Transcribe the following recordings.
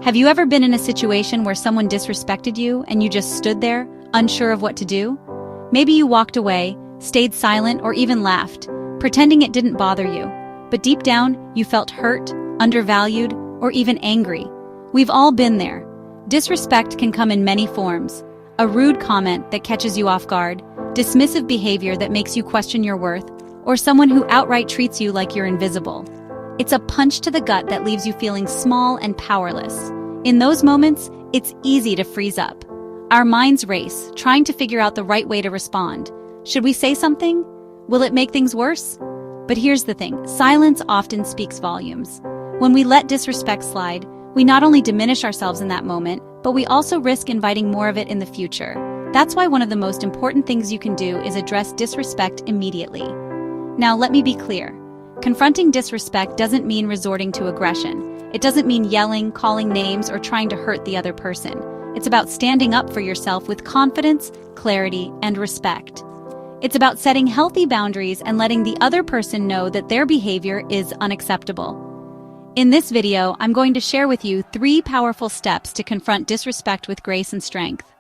Have you ever been in a situation where someone disrespected you and you just stood there, unsure of what to do? Maybe you walked away, stayed silent, or even laughed, pretending it didn't bother you. But deep down, you felt hurt, undervalued, or even angry. We've all been there. Disrespect can come in many forms. A rude comment that catches you off guard, dismissive behavior that makes you question your worth, or someone who outright treats you like you're invisible. It's a punch to the gut that leaves you feeling small and powerless. In those moments, it's easy to freeze up. Our minds race, trying to figure out the right way to respond. Should we say something? Will it make things worse? But here's the thing, silence often speaks volumes. When we let disrespect slide, we not only diminish ourselves in that moment, but we also risk inviting more of it in the future. That's why one of the most important things you can do is address disrespect immediately. Now, let me be clear. Confronting disrespect doesn't mean resorting to aggression. It doesn't mean yelling, calling names, or trying to hurt the other person. It's about standing up for yourself with confidence, clarity, and respect. It's about setting healthy boundaries and letting the other person know that their behavior is unacceptable. In this video, I'm going to share with you 3 powerful steps to confront disrespect with grace and strength.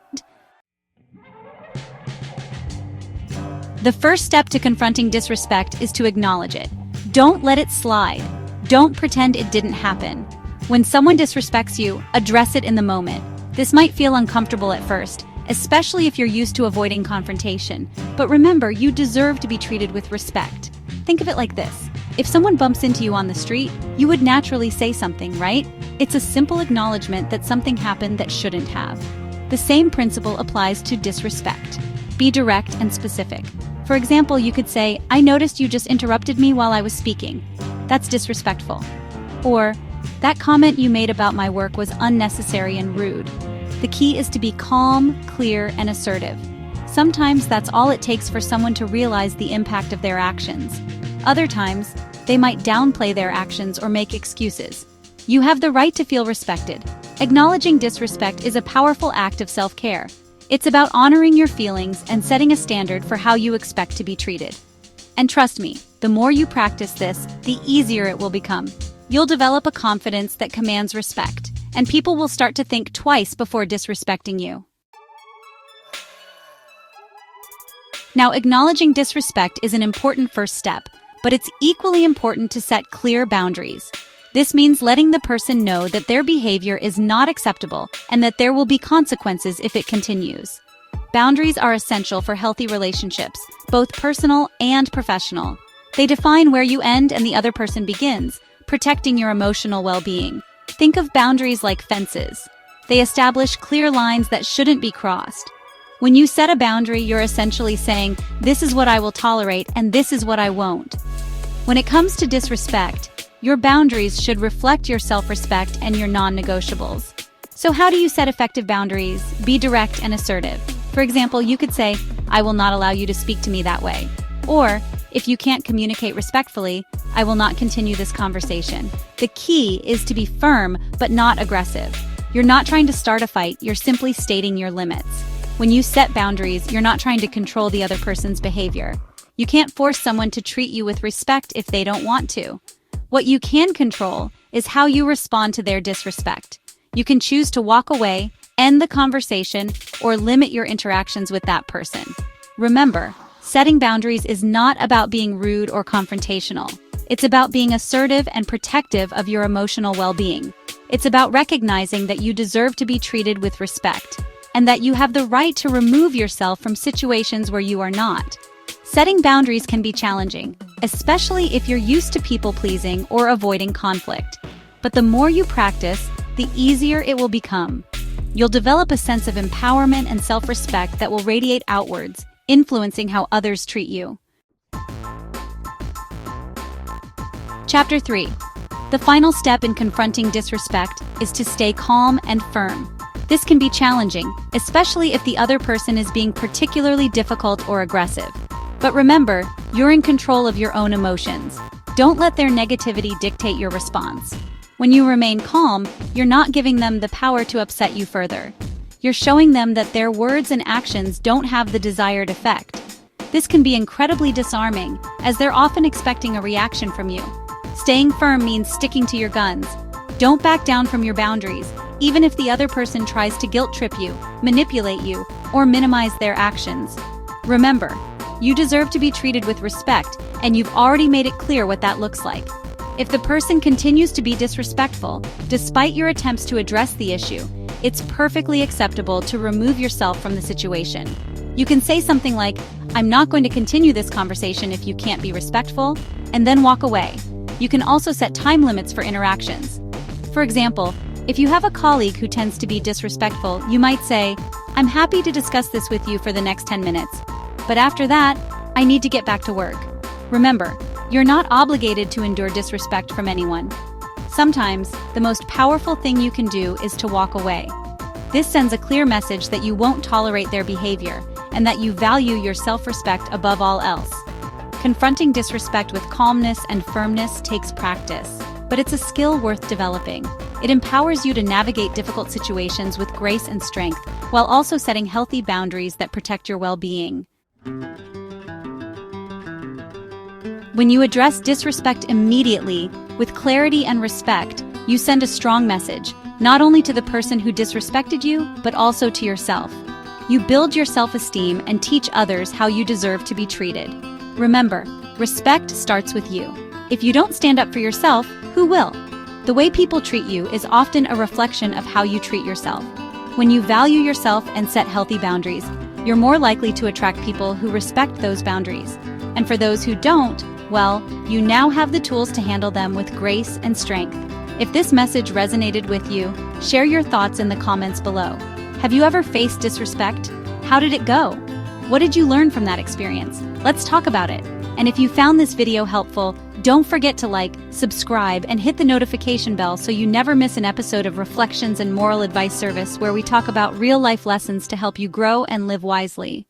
The first step to confronting disrespect is to acknowledge it. Don't let it slide. Don't pretend it didn't happen. When someone disrespects you, address it in the moment. This might feel uncomfortable at first, especially if you're used to avoiding confrontation. But remember, you deserve to be treated with respect. Think of it like this. If someone bumps into you on the street, you would naturally say something, right? It's a simple acknowledgement that something happened that shouldn't have. The same principle applies to disrespect. Be direct and specific. For example, you could say, "I noticed you just interrupted me while I was speaking." That's disrespectful. Or, "That comment you made about my work was unnecessary and rude." The key is to be calm, clear, and assertive. Sometimes that's all it takes for someone to realize the impact of their actions. Other times, they might downplay their actions or make excuses. You have the right to feel respected. Acknowledging disrespect is a powerful act of self-care. It's about honoring your feelings and setting a standard for how you expect to be treated. And trust me, the more you practice this, the easier it will become. You'll develop a confidence that commands respect, and people will start to think twice before disrespecting you. Now, acknowledging disrespect is an important first step, but it's equally important to set clear boundaries. This means letting the person know that their behavior is not acceptable and that there will be consequences if it continues. Boundaries are essential for healthy relationships, both personal and professional. They define where you end and the other person begins, protecting your emotional well-being. Think of boundaries like fences. They establish clear lines that shouldn't be crossed. When you set a boundary, you're essentially saying, "This is what I will tolerate and this is what I won't." When it comes to disrespect, your boundaries should reflect your self-respect and your non-negotiables. So how do you set effective boundaries? Be direct and assertive. For example, you could say, "I will not allow you to speak to me that way." Or, if you can't communicate respectfully, "I will not continue this conversation." The key is to be firm but not aggressive. You're not trying to start a fight, you're simply stating your limits. When you set boundaries, you're not trying to control the other person's behavior. You can't force someone to treat you with respect if they don't want to. What you can control is how you respond to their disrespect. You can choose to walk away, end the conversation, or limit your interactions with that person. Remember, setting boundaries is not about being rude or confrontational. It's about being assertive and protective of your emotional well-being. It's about recognizing that you deserve to be treated with respect, and that you have the right to remove yourself from situations where you are not. Setting boundaries can be challenging, especially if you're used to people-pleasing or avoiding conflict. But the more you practice, the easier it will become. You'll develop a sense of empowerment and self-respect that will radiate outwards, influencing how others treat you. Chapter 3. The final step in confronting disrespect is to stay calm and firm. This can be challenging, especially if the other person is being particularly difficult or aggressive. But remember, you're in control of your own emotions. Don't let their negativity dictate your response. When you remain calm, you're not giving them the power to upset you further. You're showing them that their words and actions don't have the desired effect. This can be incredibly disarming, as they're often expecting a reaction from you. Staying firm means sticking to your guns. Don't back down from your boundaries. even if the other person tries to guilt trip you, manipulate you, or minimize their actions. Remember, you deserve to be treated with respect, and you've already made it clear what that looks like. If the person continues to be disrespectful, despite your attempts to address the issue, it's perfectly acceptable to remove yourself from the situation. You can say something like, "I'm not going to continue this conversation if you can't be respectful," and then walk away. You can also set time limits for interactions. For example, if you have a colleague who tends to be disrespectful, you might say, "I'm happy to discuss this with you for the next 10 minutes. But after that, I need to get back to work." Remember, you're not obligated to endure disrespect from anyone. Sometimes, the most powerful thing you can do is to walk away. This sends a clear message that you won't tolerate their behavior and that you value your self-respect above all else. Confronting disrespect with calmness and firmness takes practice, but it's a skill worth developing. It empowers you to navigate difficult situations with grace and strength, while also setting healthy boundaries that protect your well-being. When you address disrespect immediately, with clarity and respect, you send a strong message, not only to the person who disrespected you, but also to yourself. You build your self-esteem and teach others how you deserve to be treated. Remember, respect starts with you. If you don't stand up for yourself, who will? The way people treat you is often a reflection of how you treat yourself. When you value yourself and set healthy boundaries, you're more likely to attract people who respect those boundaries. And for those who don't, well, you now have the tools to handle them with grace and strength. If this message resonated with you, share your thoughts in the comments below. Have you ever faced disrespect? How did it go? What did you learn from that experience? Let's talk about it. And if you found this video helpful, don't forget to like, subscribe, and hit the notification bell so you never miss an episode of Reflections and Moral Advice Service, where we talk about real-life lessons to help you grow and live wisely.